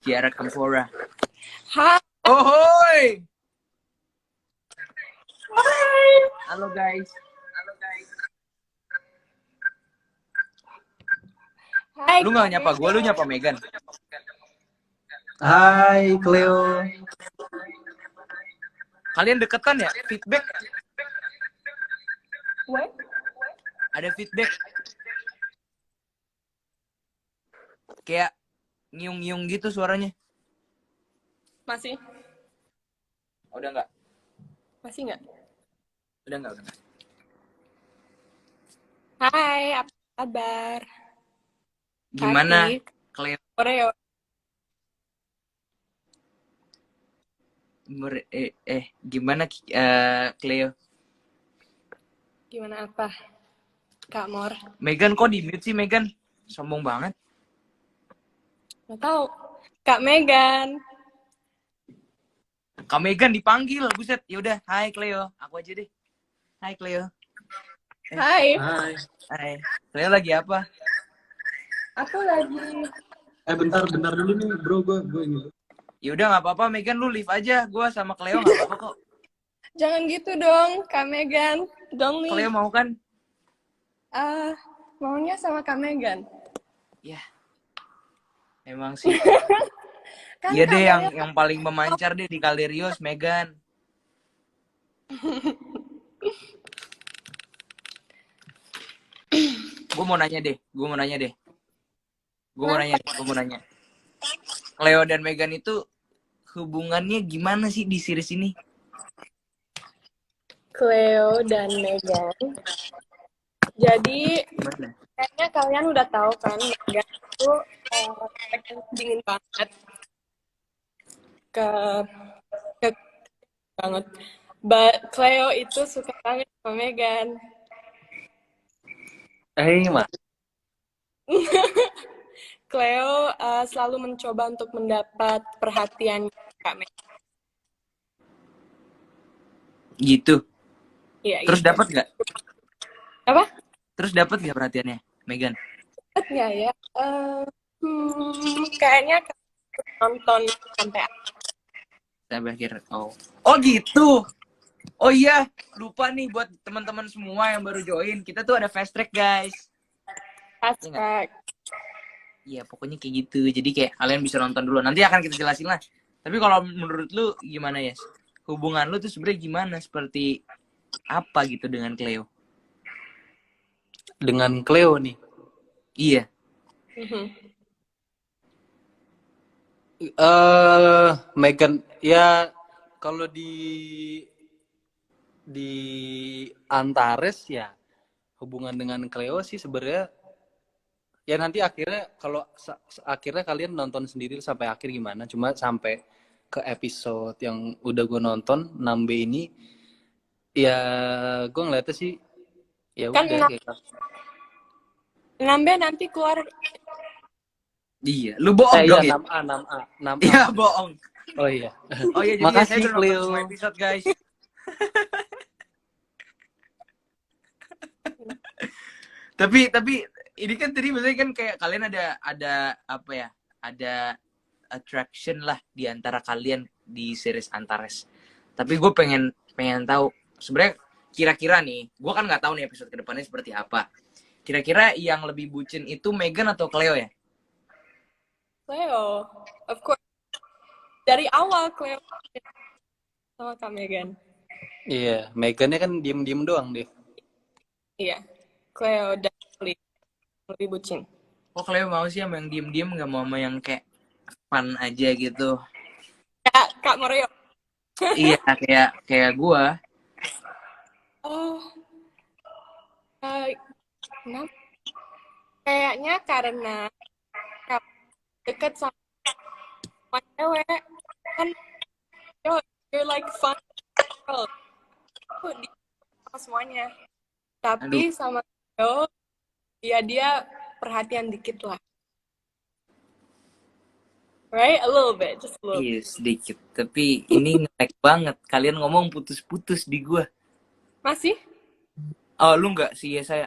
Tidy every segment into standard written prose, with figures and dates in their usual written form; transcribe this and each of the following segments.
Kiara Kampora. Hai. Ohoi. Hai. Halo guys. Hai. Lu nggak nyapa gue, lu nyapa Megan. Hai Cleo. Kalian deketan ya? Feedback? What? Ada feedback? Kayak nyiung-nyiung gitu suaranya. Masih? Udah nggak? Masih nggak? Udah nggak? Hai, apa kabar? Gimana, Kasih. Cleo? Oreo. Gimana, Cleo? Gimana apa? Kak Mor. Megan kok di mute sih, Megan? Sombong banget. Nggak tahu. Kak Megan. Kak Megan dipanggil, buset. Yaudah, hai Cleo. Aku aja deh. Hai Cleo. Hai. Hai. Hai. Cleo lagi apa? Aku lagi. Bentar dulu nih bro, gue ini. Yaudah nggak apa-apa, Megan lu leave aja. Gua sama Cleo nggak apa-apa kok. Jangan gitu dong, Kak Megan. Don't leave. Cleo mau kan? Maunya sama Kak Megan. Ya, emang sih. Kan Iya deh, kabarnya yang paling memancar deh di Kalerios, Megan. Gue mau nanya deh. Cleo dan Megan itu hubungannya gimana sih di series ini? Cleo dan Megan. Jadi Gimana? kayaknya kalian udah tahu kan, Megan itu dingin banget ke banget. But Cleo itu suka banget sama Megan. Mas. Cleo selalu mencoba untuk mendapat perhatian Kak Megan. Gitu. Iya, Terus gitu. dapat nggak? Apa? Terus dapat nggak perhatiannya, Megan? Dapat nggak ya? Kayaknya nonton sampai Akhir. Oh gitu. Oh iya, lupa nih buat teman-teman semua yang baru join. Kita tuh ada fast track, guys. aspek. Iya, pokoknya kayak gitu. Jadi kayak kalian bisa nonton dulu. Nanti akan kita jelasin lah. Tapi kalau menurut lu gimana, ya? Hubungan lu tuh sebenarnya gimana? Seperti apa gitu dengan Cleo? Dengan Cleo nih. Iya. Megan ya kalau di Antares ya hubungan dengan Cleo sih sebenarnya ya nanti akhirnya kalau akhirnya kalian nonton sendiri sampai akhir gimana, cuma sampai ke episode yang udah gue nonton 6B ini ya gue ngeliatnya sih ya Kan udah kayak nambah nanti keluar. Iya, lu bohong dong ya? 6A. Iya, bohong. Oh iya. Oh iya, jadi Makasih, saya udah nonton semua episode, guys. tapi ini kan tadi maksudnya kan kayak kalian ada apa ya? Ada attraction lah di antara kalian di series Antares. Tapi gue pengen tahu sebenarnya kira-kira nih, gue kan nggak tahu nih episode kedepannya seperti apa. Kira-kira yang lebih bucin itu Megan atau Cleo ya? Cleo, of course. Dari awal Cleo sama Kak Megan. Iya, Megannya kan diem-diem doang deh. Iya, Cleo dan lebih bucin. Oh, Cleo mau sih sama yang diem-diem, nggak mau sama yang kayak fun aja gitu. Kak Moreo. Iya, kayak gue. Oh, kenapa? Kayaknya karena deket sama cewek kan, you're like fun girl. Di semuanya. Tapi sama Cleo, ya dia perhatian dikit lah. Right? A little bit, just a little bit. Iya, sedikit. Tapi ini nge-lag banget. Kalian ngomong putus-putus di gua. Masih? Oh, lu nggak sih ya saya?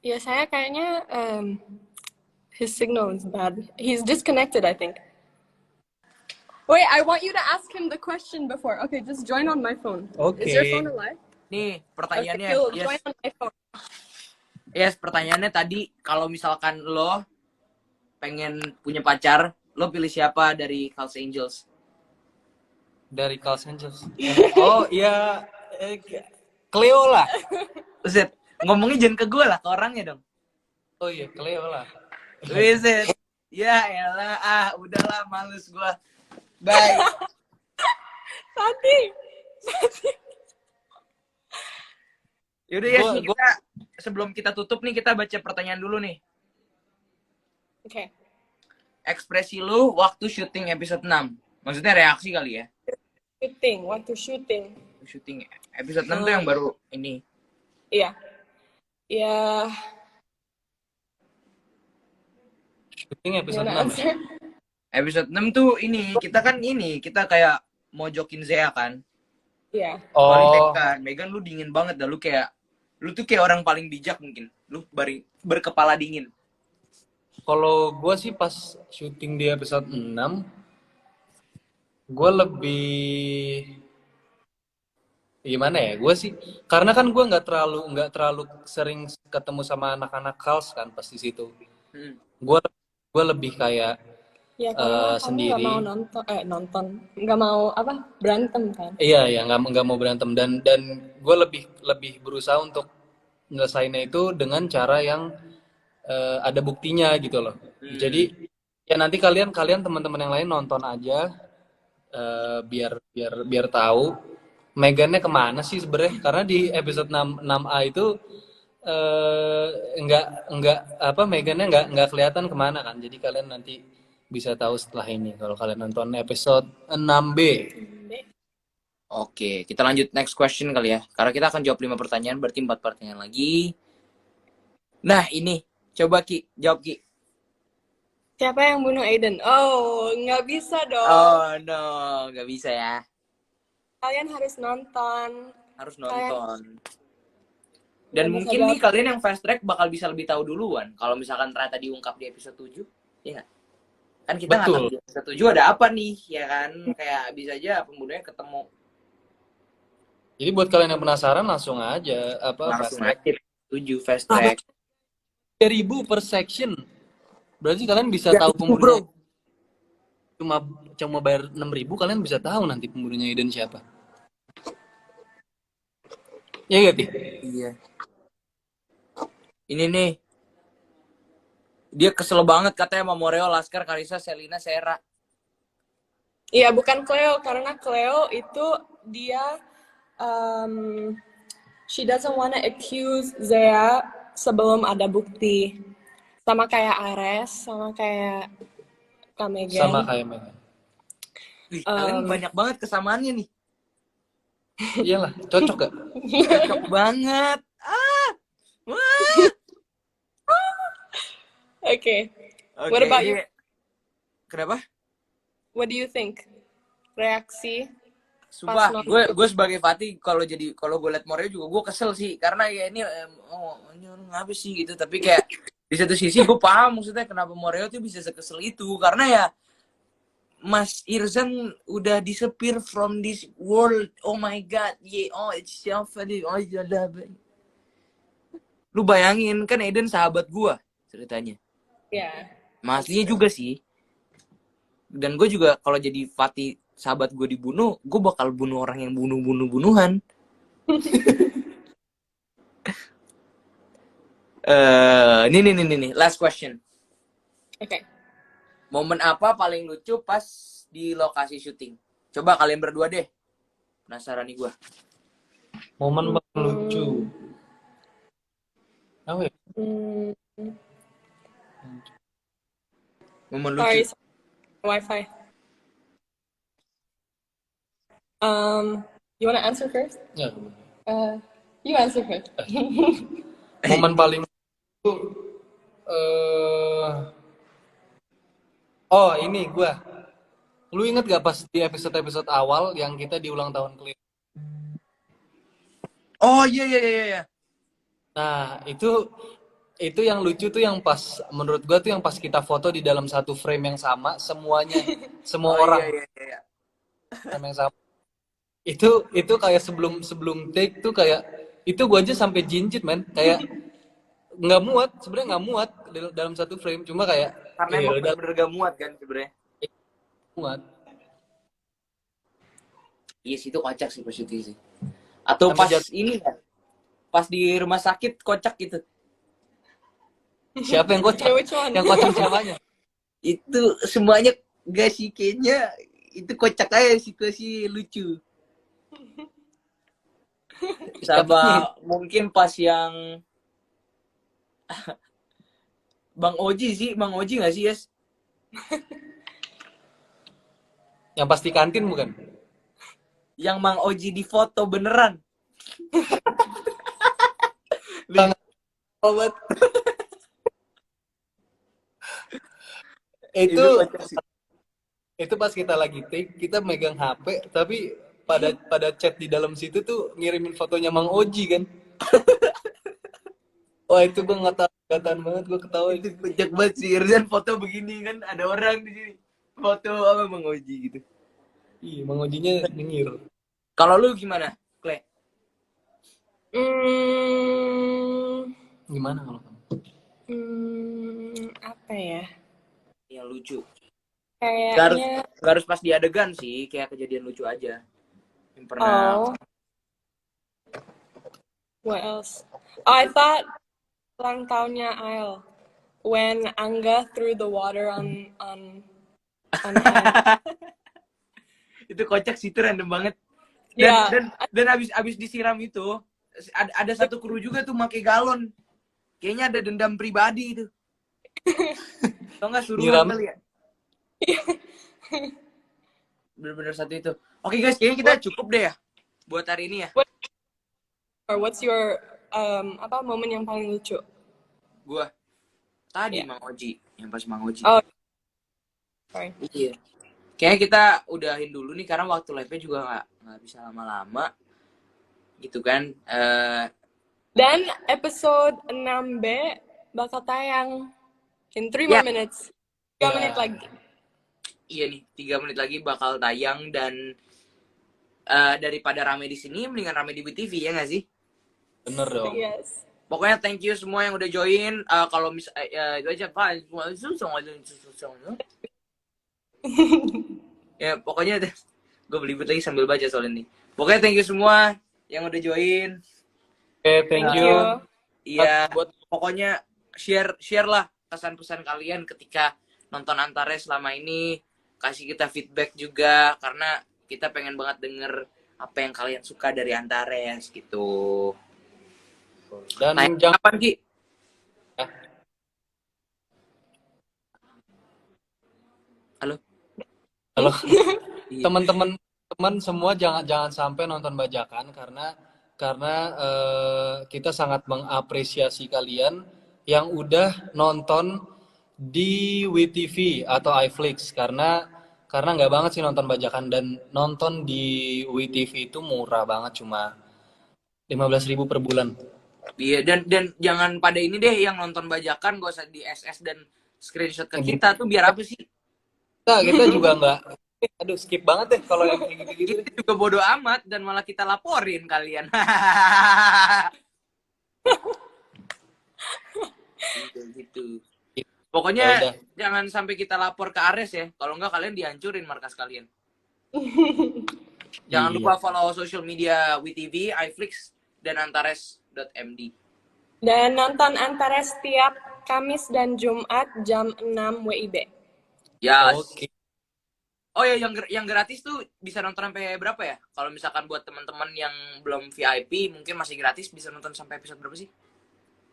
Ya saya kayaknya His signal is bad. He's disconnected, I think. Wait, I want you to ask him the question before. Okay, just join on my phone. Is your phone alive? Nih, Okay, pertanyaannya, he'll yes. join on my phone. Yes, pertanyaannya tadi, kalau misalkan lo pengen punya pacar, lo pilih siapa dari Hells Angels? Dari Los Angeles. Oh iya, Cleo lah. Buset, ngomongnya jangan ke gue lah, ke orangnya dong. Oh iya, Cleo lah. Buset, ya elah, udahlah, males gue. Bye. Tati. Yaudah ya, kita sebelum kita tutup nih, kita baca pertanyaan dulu nih. Okay. Ekspresi lu waktu syuting episode 6. Maksudnya reaksi kali ya. Waktu shooting. Syuting episode 6 tuh yang baru ini. Iya. Ya. Syuting episode Gimana 6. answer? Episode 6 tuh kita kayak mojokin Zea kan. Iya. Oh, Megan lu dingin banget dah, lu tuh kayak orang paling bijak mungkin. Lu berkepala dingin. kalau gue sih pas syuting di episode 6, gue lebih gimana ya? Gue sih karena kan gue nggak terlalu sering ketemu sama anak-anak Kals kan pas di situ. Gue lebih kayak Ya kalau kamu sendiri. nggak mau nonton, nggak mau berantem kan? Iya, nggak mau berantem dan gue lebih berusaha untuk nyelesainnya itu dengan cara yang ada buktinya gitu loh. Jadi ya nanti kalian teman-teman yang lain nonton aja biar tahu Megannya kemana sih sebenarnya, karena di episode 6A itu Megannya nggak kelihatan kemana kan. Jadi kalian nanti bisa tahu setelah ini kalau kalian nonton episode 6B. Oke, kita lanjut next question kali ya. Karena kita akan jawab 5 pertanyaan, berarti 4 pertanyaan lagi. Nah, ini. Coba Ki, jawab Ki. Siapa yang bunuh Aiden? Oh, nggak bisa dong. Oh no, nggak bisa ya. Kalian harus nonton. Harus nonton. Dan Nggak mungkin bisa nih kalian yang fast track bakal bisa lebih tahu duluan. Kalau misalkan ternyata diungkap di episode 7, ya nggak? Kan kita nggak tahu di episode 7 ada apa nih, ya kan? Kayak bisa aja pembunuhnya ketemu. Jadi buat kalian yang penasaran langsung aja Langsung aktif 7 fast track. 3.000 per section. Berarti kalian bisa tahu pembunuhnya. Cuma bayar 6.000 kalian bisa tahu nanti pembunuhnya Aiden siapa. Ya nggak, Ti? Iya. Ini nih. Dia kesel banget katanya sama Moreo, Laskar, Karissa, Selina, Sera. Iya, bukan Cleo. Karena Cleo itu dia she doesn't wanna accuse Zea sebelum ada bukti. Sama kayak Ares, sama kayak Kak Megan. Sama kayak Megan. Wih, kalian banyak banget kesamaannya nih. Iyalah, cocok gak? Cocok banget. Okay. What about you? Kenapa? What do you think? Reaksi? Sumpah, gue sebagai Fatih kalau gue liat Moreo juga gue kesel sih, karena ya ini ini orang ngapa sih gitu, tapi kayak di satu sisi gue paham maksudnya kenapa Moreo tuh bisa sekesel itu, karena ya Mas Irzan udah disappear from this world. Oh my god, it's so funny. Lu bayangin kan Aiden sahabat gue ceritanya. Ya. Masnya juga sih. Dan gue juga kalau jadi Fatih sahabat gue dibunuh, gue bakal bunuh orang yang bunuhan. Nih, last question. Okay. Momen apa paling lucu pas di lokasi syuting? Coba kalian berdua deh. Penasaran nih gue. Momen paling lucu. Apa ya? Momen lucu. Sorry, Wi-Fi. You wanna answer first? Ya. You answer first. Momen paling lucu. Oh, ini gue. Lu inget gak pas di episode awal yang kita di ulang tahun Cleo? Oh iya. Nah, itu Itu yang lucu tuh yang pas menurut gua tuh yang pas kita foto di dalam satu frame yang sama semuanya, semua Oh orang iya. frame yang sama. Itu kayak sebelum sebelum take tuh kayak itu gua aja sampai jinjit men, kayak nggak muat, sebenarnya nggak muat dalam satu frame, cuma kayak Karena ya emang udah bener-bener gak muat kan sebenarnya. muat. Iya sih, itu kocak sih pas syuting sih. Atau Sampai pas jatuh. ini kan, pas di rumah sakit kocak gitu. Siapa yang kocak? Yeah, which one? Yang kocak siapanya? Itu semuanya gak sih, kayaknya itu kocak aja, situasi lucu. Siapanya? Sama mungkin pas yang Bang Oji sih, Bang Oji gak sih, Yes? Yang pasti kantin bukan? Yang Bang Oji di foto beneran. Bang obat. Itu Itu kocak sih. itu pas kita lagi take, kita megang HP, tapi pada chat di dalam situ tuh ngirimin fotonya Mang Oji kan. Wah itu gue ngata-ngataan banget, gue ketawa. Itu kocak banget sih. Dan foto begini kan, ada orang di sini. Foto apa Bang Oji gitu. Iya, Mang Ojinya nyengir. Kalau lu gimana, Kle? Hmm, Gimana kalau kamu? apa ya? Yang lucu. Gak harus, Kayaknya, gak harus pas di adegan sih, kayak kejadian lucu aja. Yang pernah. oh, what else? Oh, I thought ulang tahunnya Ail when Angga threw the water on him. Itu kocak sih, itu random banget. Yeah. Dan abis disiram itu, ada satu kru juga tuh pakai galon. Kayaknya ada dendam pribadi itu. Atau nggak suruhan Nyiram. kali ya? Bener-bener satu itu. Oke guys, kayaknya kita cukup deh ya buat hari ini ya. Or what's your apa momen yang paling lucu? Gua tadi Yeah. Mang Oji, yang pas Mang Oji. Oh, sorry. Iya. Kayaknya kita udahin dulu nih karena waktu live-nya juga nggak bisa lama-lama. Gitu kan. Dan episode 6B bakal tayang in 3 Yeah. more minutes. 3 Yeah. menit lagi. Iya nih, 3 menit lagi bakal tayang dan daripada rame di sini, mendingan rame di WTV ya nggak sih? Bener dong. Yes. Pokoknya thank you semua yang udah join. Kalau itu aja Pak, ya pokoknya gue belibet lagi sambil baca soal ini. Pokoknya thank you semua yang udah join. Oke, thank you. Iya, pokoknya share lah pesan-pesan kalian ketika nonton Antares selama ini. Kasih kita feedback juga karena kita pengen banget denger apa yang kalian suka dari Antares gitu. Dan Nah, jangan kapan Ki? Halo. Halo. Iya. Teman-teman semua jangan sampai nonton bajakan karena kita sangat mengapresiasi kalian yang udah nonton di WeTV atau iFlix karena nggak banget sih nonton bajakan, dan nonton di WeTV itu murah banget, cuma 15.000 per bulan. Iya, dan jangan pada ini deh yang nonton bajakan gak usah di SS dan screenshot ke kita tuh biar apa sih? Kita juga nggak, aduh skip banget deh kalau yang kayak gitu-gitu. Itu juga bodoh amat dan malah kita laporin kalian. gitu. Pokoknya jangan sampai kita lapor ke Ares ya. Kalau enggak kalian dihancurin markas kalian. Jangan lupa follow social media WeTV, iFlix, dan antares.md. Dan nonton Antares setiap Kamis dan Jumat jam 6 WIB. Ya. Oke. Oh ya, yang gratis tuh bisa nonton sampai berapa ya? Kalau misalkan buat teman-teman yang belum VIP mungkin masih gratis, bisa nonton sampai episode berapa sih?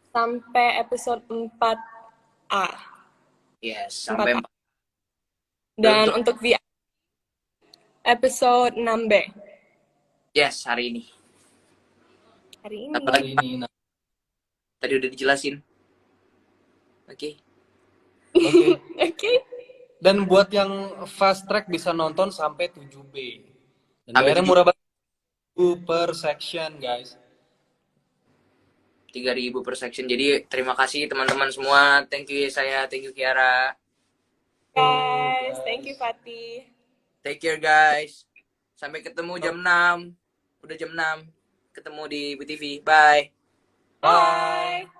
Sampai episode 4A. Yes, sampai 4. Dan untuk VIP episode 6B. Yes, hari ini. Hari ini. Tadi udah dijelasin. Oke. Oke. Dan buat yang fast track bisa nonton sampai 7B. Dan Sampai bayarnya 7. murah banget. Per section, guys. 3.000 per section. Jadi terima kasih teman-teman semua. Thank you saya, thank you Kiara. Guys, thank you Fatih. Take care guys. Sampai ketemu jam 6. Udah jam 6. Ketemu di BTV. Bye. Bye.